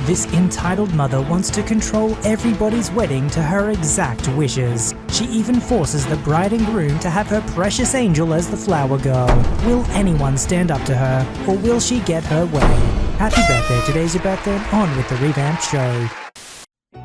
This entitled mother wants to control everybody's wedding to her exact wishes. She even forces the bride and groom to have her precious angel as the flower girl. Will anyone stand up to her, or will she get her way? Happy birthday, today's your birthday, and on with the revamped show.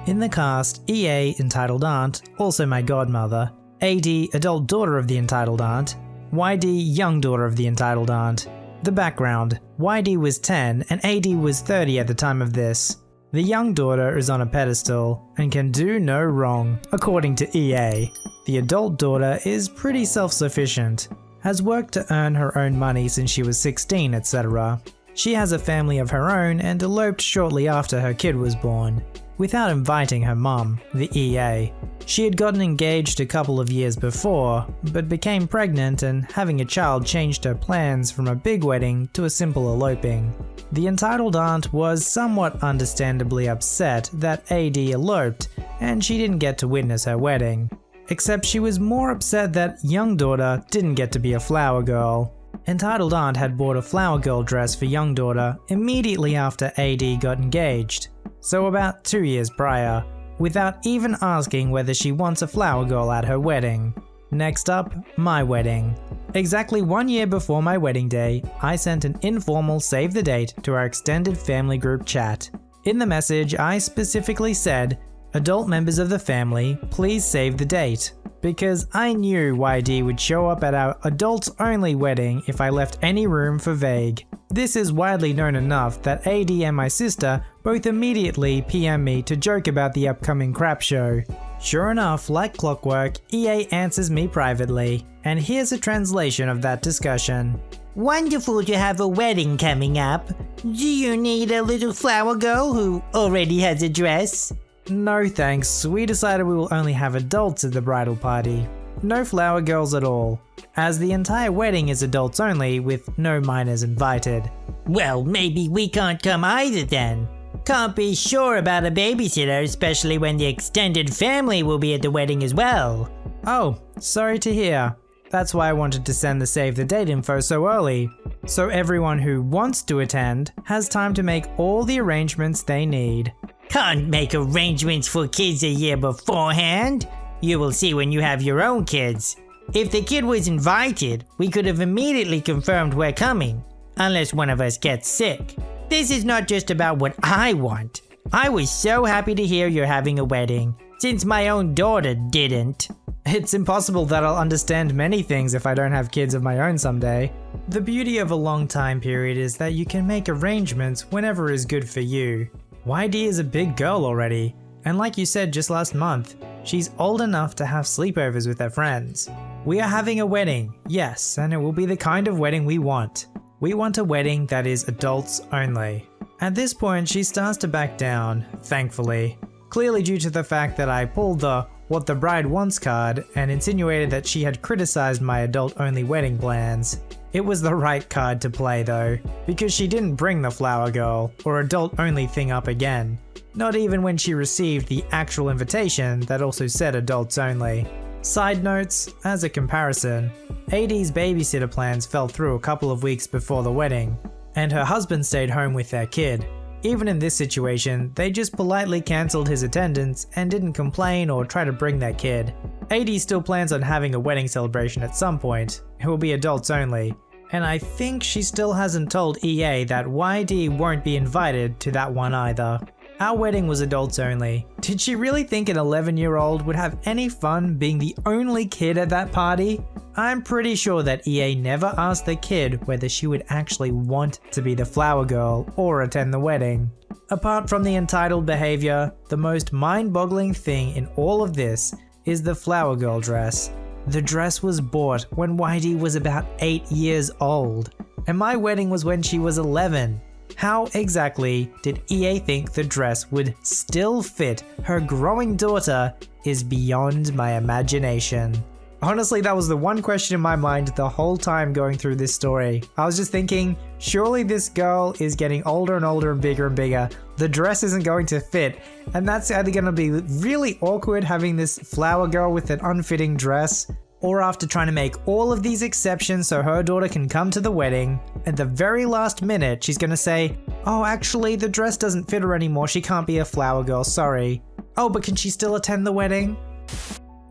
In the cast, EA, entitled aunt, also my godmother, AD, adult daughter of the entitled aunt, YD, young daughter of the entitled aunt. The background: YD was 10 and AD was 30 at the time of this. The young daughter is on a pedestal and can do no wrong, according to EA. The adult daughter is pretty self-sufficient, has worked to earn her own money since she was 16, etc. She has a family of her own and eloped shortly after her kid was born, without inviting her mum, the EA. She had gotten engaged a couple of years before, but became pregnant and having a child changed her plans from a big wedding to a simple eloping. The entitled aunt was somewhat understandably upset that AD eloped and she didn't get to witness her wedding. Except she was more upset that young daughter didn't get to be a flower girl. Entitled aunt had bought a flower girl dress for young daughter immediately after AD got engaged, so about 2 years prior, without even asking whether she wants a flower girl at her wedding. Next up, my wedding. Exactly 1 year before my wedding day, I sent an informal save the date to our extended family group chat. In the message, I specifically said, "Adult members of the family, please save the date," because I knew YD would show up at our adults-only wedding if I left any room for vague. This is widely known enough that AD and my sister both immediately PM me to joke about the upcoming crap show. Sure enough, like clockwork, EA answers me privately, and here's a translation of that discussion. "Wonderful to have a wedding coming up. Do you need a little flower girl who already has a dress?" No thanks, we decided we will only have adults at the bridal party. No flower girls at all, as the entire wedding is adults only with no minors invited. "Well, maybe we can't come either then. Can't be sure about a babysitter, especially when the extended family will be at the wedding as well." Oh, sorry to hear. That's why I wanted to send the save the date info so early, so everyone who wants to attend has time to make all the arrangements they need. "Can't make arrangements for kids a year beforehand. You will see when you have your own kids. If the kid was invited, we could have immediately confirmed we're coming, unless one of us gets sick. This is not just about what I want. I was so happy to hear you're having a wedding, since my own daughter didn't." It's impossible that I'll understand many things if I don't have kids of my own someday. The beauty of a long time period is that you can make arrangements whenever is good for you. YD is a big girl already, and like you said just last month, she's old enough to have sleepovers with her friends. We are having a wedding, yes, and it will be the kind of wedding we want. We want a wedding that is adults only. At this point, she starts to back down, thankfully, clearly due to the fact that I pulled the "what the bride wants" card and insinuated that she had criticized my adult-only wedding plans. It was the right card to play though, because she didn't bring the flower girl or adult-only thing up again. Not even when she received the actual invitation that also said adults only. Side notes, as a comparison, AD's babysitter plans fell through a couple of weeks before the wedding, and her husband stayed home with their kid. Even in this situation, they just politely cancelled his attendance and didn't complain or try to bring their kid. AD still plans on having a wedding celebration at some point. It will be adults only, and I think she still hasn't told EA that YD won't be invited to that one either. Our wedding was adults only. Did she really think an 11-year-old would have any fun being the only kid at that party? I'm pretty sure that EA never asked the kid whether she would actually want to be the flower girl or attend the wedding. Apart from the entitled behavior, the most mind-boggling thing in all of this is the flower girl dress. The dress was bought when YD was about 8 years old, and my wedding was when she was 11. How exactly did EA think the dress would still fit her growing daughter is beyond my imagination. Honestly, that was the one question in my mind the whole time going through this story. I was just thinking, surely this girl is getting older and older and bigger. The dress isn't going to fit, and that's either going to be really awkward having this flower girl with an unfitting dress, or after trying to make all of these exceptions so her daughter can come to the wedding, at the very last minute she's going to say, Oh, actually, the dress doesn't fit her anymore. She can't be a flower girl, sorry. Oh, but can she still attend the wedding?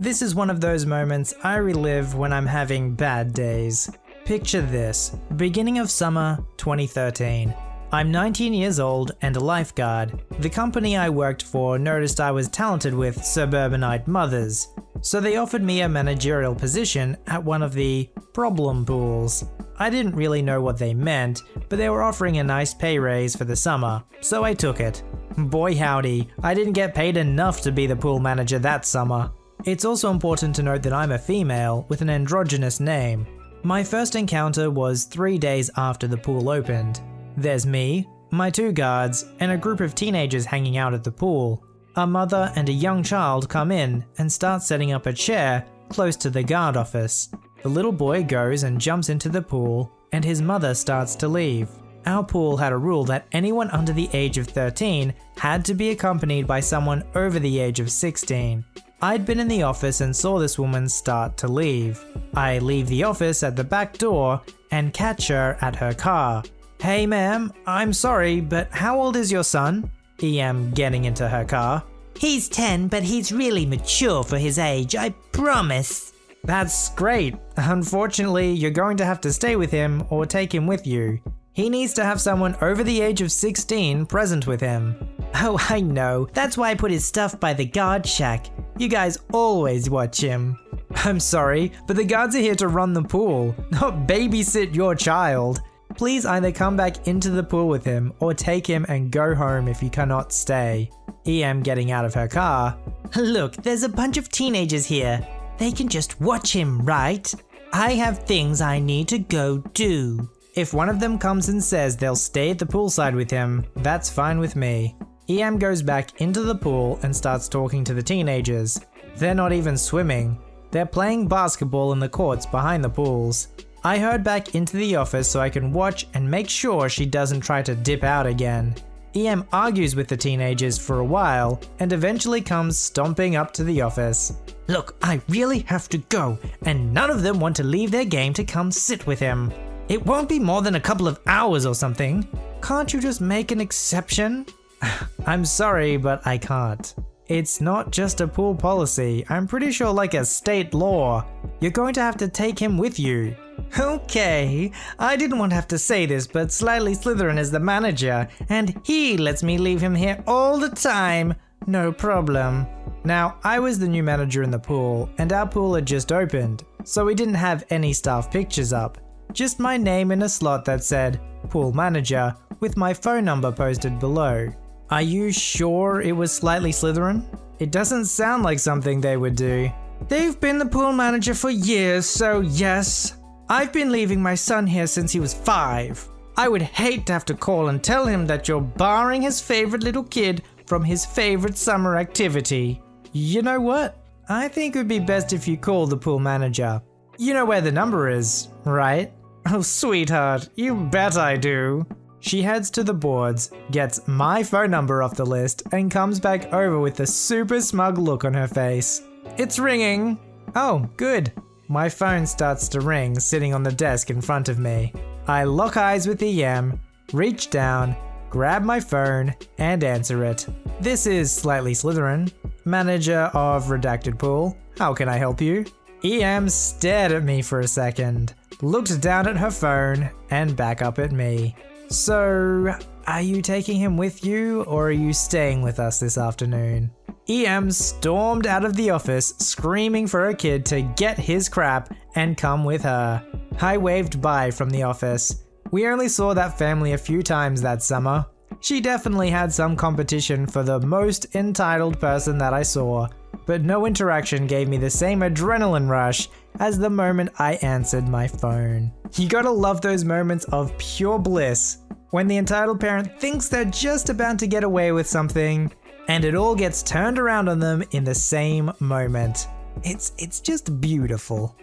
This is one of those moments I relive when I'm having bad days. Picture this, beginning of summer 2013. I'm 19 years old and a lifeguard. The company I worked for noticed I was talented with suburbanite mothers, so they offered me a managerial position at one of the problem pools. I didn't really know what they meant, but they were offering a nice pay raise for the summer, so I took it. Boy howdy, I didn't get paid enough to be the pool manager that summer. It's also important to note that I'm a female with an androgynous name. My first encounter was 3 days after the pool opened. There's me, my 2 guards, and a group of teenagers hanging out at the pool. A mother and a young child come in and start setting up a chair close to the guard office. The little boy goes and jumps into the pool, and his mother starts to leave. Our pool had a rule that anyone under the age of 13 had to be accompanied by someone over the age of 16. I'd been in the office and saw this woman start to leave. I leave the office at the back door and catch her at her car. Hey ma'am, I'm sorry, but how old is your son? EM getting into her car. He's 10, but he's really mature for his age, I promise. That's great. Unfortunately, you're going to have to stay with him or take him with you. He needs to have someone over the age of 16 present with him. Oh, I know. That's why I put his stuff by the guard shack. You guys always watch him. I'm sorry, but the guards are here to run the pool, not babysit your child. Please either come back into the pool with him or take him and go home if you cannot stay. EM getting out of her car. Look, there's a bunch of teenagers here. They can just watch him, right? I have things I need to go do. If one of them comes and says they'll stay at the poolside with him, that's fine with me. EM goes back into the pool and starts talking to the teenagers. They're not even swimming. They're playing basketball in the courts behind the pools. I hurried back into the office so I can watch and make sure she doesn't try to dip out again. EM argues with the teenagers for a while and eventually comes stomping up to the office. Look, I really have to go, and none of them want to leave their game to come sit with him. It won't be more than a couple of hours or something. Can't you just make an exception? I'm sorry, but I can't. It's not just a pool policy, I'm pretty sure like a state law. You're going to have to take him with you. Okay, I didn't want to have to say this, but Slightly Slytherin is the manager, and he lets me leave him here all the time. No problem. Now, I was the new manager in the pool, and our pool had just opened, so we didn't have any staff pictures up. Just my name in a slot that said, Pool Manager, with my phone number posted below. Are you sure it was Slightly Slytherin? It doesn't sound like something they would do. They've been the pool manager for years, so yes. I've been leaving my son here since he was 5. I would hate to have to call and tell him that you're barring his favorite little kid from his favorite summer activity. You know what? I think it would be best if you call the pool manager. You know where the number is, right? Oh, sweetheart, you bet I do. She heads to the boards, gets my phone number off the list, and comes back over with a super smug look on her face. It's ringing. Oh, good. My phone starts to ring sitting on the desk in front of me. I lock eyes with EM, reach down, grab my phone, and answer it. This is Slightly Slytherin, manager of Redacted Pool. How can I help you? EM stared at me for a second, looked down at her phone, and back up at me. So, are you taking him with you, or are you staying with us this afternoon? EM stormed out of the office, screaming for her kid to get his crap and come with her. I waved bye from the office. We only saw that family a few times that summer. She definitely had some competition for the most entitled person that I saw, but no interaction gave me the same adrenaline rush as the moment I answered my phone. You gotta love those moments of pure bliss, when the entitled parent thinks they're just about to get away with something, and it all gets turned around on them in the same moment. It's just beautiful.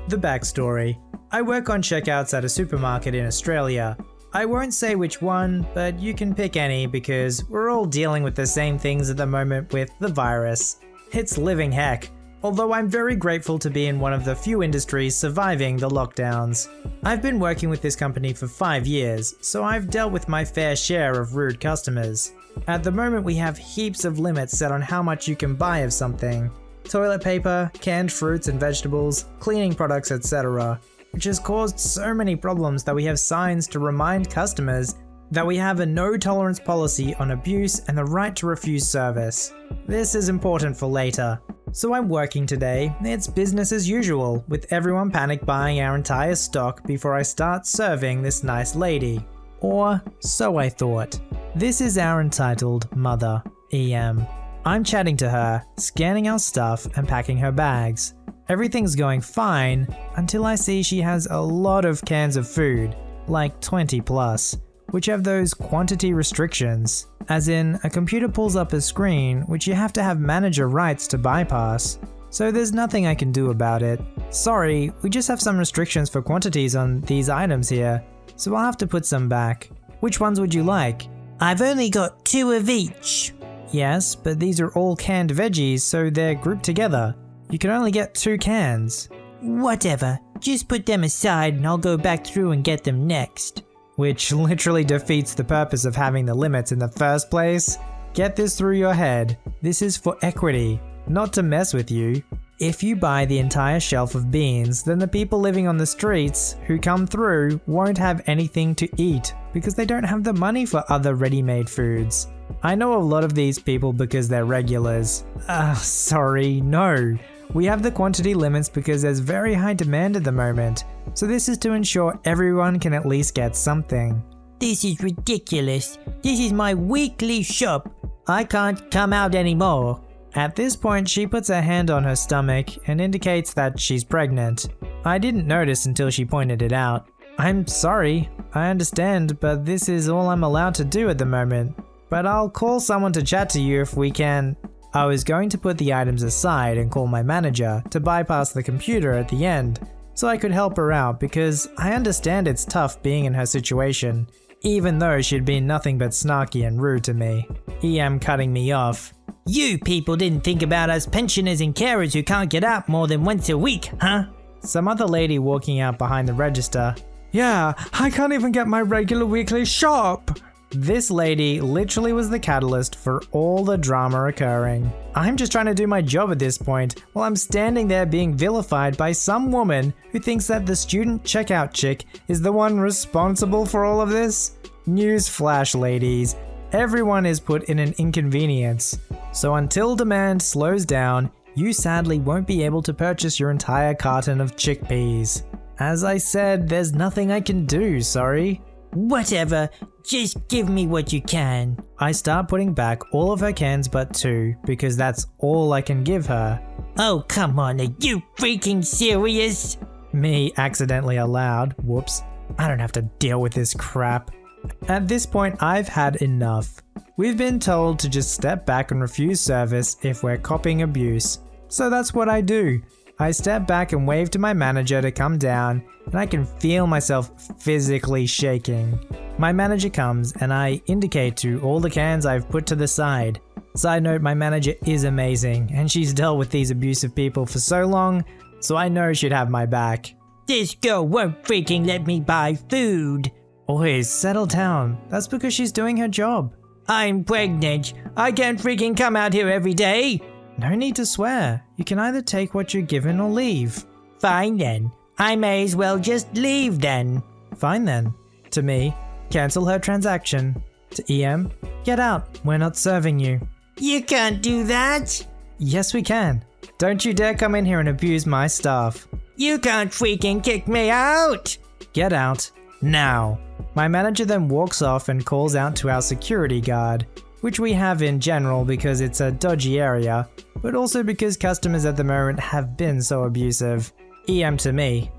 The backstory. I work on checkouts at a supermarket in Australia. I won't say which one, but you can pick any because we're all dealing with the same things at the moment with the virus. It's living heck. although I'm very grateful to be in one of the few industries surviving the lockdowns. I've been working with this company for 5 years, so I've dealt with my fair share of rude customers. At the moment we have heaps of limits set on how much you can buy of something. Toilet paper, canned fruits and vegetables, cleaning products, etc. Which has caused so many problems that we have signs to remind customers that we have a no tolerance policy on abuse and the right to refuse service. This is important for later. So I'm working today, it's business as usual, with everyone panic buying our entire stock before I start serving this nice lady. Or so I thought. This is our entitled mother, EM. I'm chatting to her, scanning our stuff and packing her bags. Everything's going fine until I see she has a lot of cans of food, like 20 plus, which have those quantity restrictions, as in a computer pulls up a screen which you have to have manager rights to bypass. So there's nothing I can do about it. Sorry, we just have some restrictions for quantities on these items here, so I'll have to put some back. Which ones would you like? I've only got 2 of each. Yes, but these are all canned veggies, so they're grouped together. You can only get 2 cans. Whatever, just put them aside and I'll go back through and get them next. Which literally defeats the purpose of having the limits in the first place. Get this through your head. This is for equity, not to mess with you. If you buy the entire shelf of beans, then the people living on the streets who come through won't have anything to eat because they don't have the money for other ready-made foods. I know a lot of these people because they're regulars. Sorry, no. We have the quantity limits because there's very high demand at the moment, so this is to ensure everyone can at least get something. This is ridiculous. This is my weekly shop. I can't come out anymore. At this point, she puts her hand on her stomach and indicates that she's pregnant. I didn't notice until she pointed it out. I'm sorry, I understand, but this is all I'm allowed to do at the moment. But I'll call someone to chat to you if we can. I was going to put the items aside and call my manager to bypass the computer at the end, so I could help her out because I understand it's tough being in her situation, even though she'd been nothing but snarky and rude to me. EM cutting me off. You people didn't think about us pensioners and carers who can't get out more than once a week, huh? Some other lady walking out behind the register. Yeah, I can't even get my regular weekly shop. This lady literally was the catalyst for all the drama occurring. I'm just trying to do my job at this point, while I'm standing there being vilified by some woman who thinks that the student checkout chick is the one responsible for all of this. Newsflash, ladies. Everyone is put in an inconvenience. So until demand slows down, you sadly won't be able to purchase your entire carton of chickpeas. As I said, there's nothing I can do, sorry. Whatever, just give me what you can. I start putting back all of her cans but 2, because that's all I can give her. Oh, come on, are you freaking serious? Me accidentally aloud, whoops. I don't have to deal with this crap. At this point, I've had enough. We've been told to just step back and refuse service if we're copying abuse. So that's what I do. I step back and wave to my manager to come down, and I can feel myself physically shaking. My manager comes and I indicate to all the cans I've put to the side. Side note, my manager is amazing and she's dealt with these abusive people for so long, so I know she'd have my back. This girl won't freaking let me buy food. Oi, settle down. That's because she's doing her job. I'm pregnant. I can't freaking come out here every day. No need to swear. You can either take what you're given or leave. Fine then. I may as well just leave then. Fine then. To me, cancel her transaction. To EM, get out. We're not serving you. You can't do that. Yes, we can. Don't you dare come in here and abuse my staff. You can't freaking kick me out. Get out. Now. My manager then walks off and calls out to our security guard, which we have in general because it's a dodgy area, but also because customers at the moment have been so abusive. EM to me.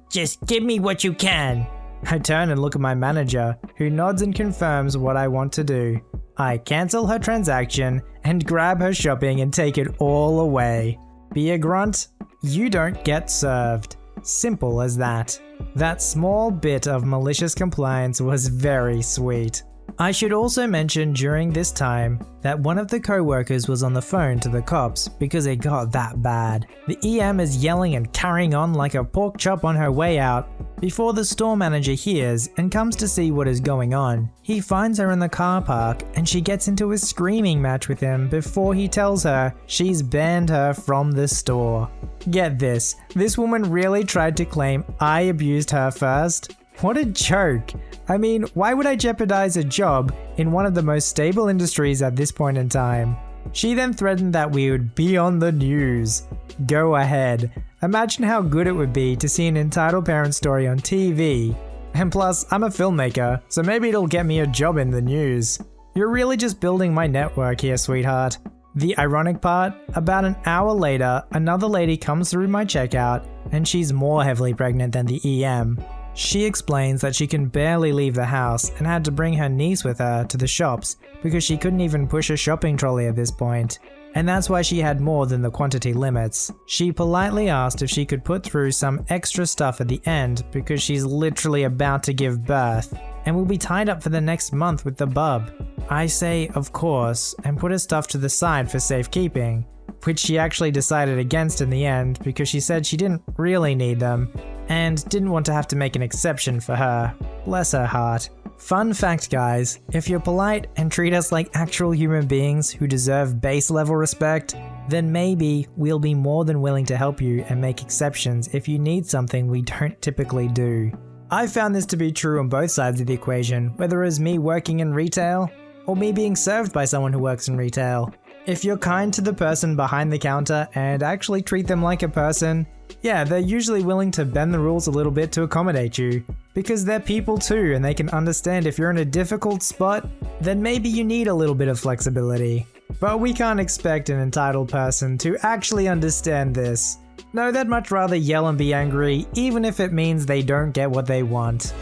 Just give me what you can. I turn and look at my manager, who nods and confirms what I want to do. I cancel her transaction and grab her shopping and take it all away. Be a grunt? You don't get served. Simple as that. That small bit of malicious compliance was very sweet. I should also mention during this time that one of the co-workers was on the phone to the cops because it got that bad. The EM is yelling and carrying on like a pork chop on her way out before the store manager hears and comes to see what is going on. He finds her in the car park and she gets into a screaming match with him before he tells her she's banned her from the store. Get this woman really tried to claim I abused her first? What a joke! I mean, why would I jeopardize a job in one of the most stable industries at this point in time? She then threatened that we would be on the news. Go ahead. Imagine how good it would be to see an entitled parent story on TV. And plus, I'm a filmmaker, so maybe it'll get me a job in the news. You're really just building my network here, sweetheart. The ironic part, about an hour later, another lady comes through my checkout and she's more heavily pregnant than the EM. She explains that she can barely leave the house and had to bring her niece with her to the shops because she couldn't even push a shopping trolley at this point. And that's why she had more than the quantity limits. She politely asked if she could put through some extra stuff at the end because she's literally about to give birth and will be tied up for the next month with the bub. I say of course and put her stuff to the side for safekeeping, which she actually decided against in the end because she said she didn't really need them and didn't want to have to make an exception for her. Bless her heart. Fun fact guys, if you're polite and treat us like actual human beings who deserve base level respect, then maybe we'll be more than willing to help you and make exceptions if you need something we don't typically do. I've found this to be true on both sides of the equation, whether it's me working in retail or me being served by someone who works in retail. If you're kind to the person behind the counter and actually treat them like a person, yeah, they're usually willing to bend the rules a little bit to accommodate you. Because they're people too and they can understand if you're in a difficult spot, then maybe you need a little bit of flexibility. But we can't expect an entitled person to actually understand this. No, they'd much rather yell and be angry, even if it means they don't get what they want.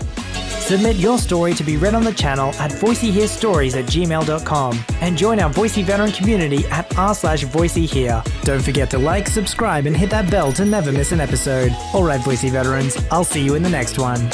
Submit your story to be read on the channel at VoiceyHereStories@gmail.com and join our Voicey veteran community at r/VoiceyHere. Don't forget to like, subscribe, and hit that bell to never miss an episode. Alright Voicey veterans, I'll see you in the next one.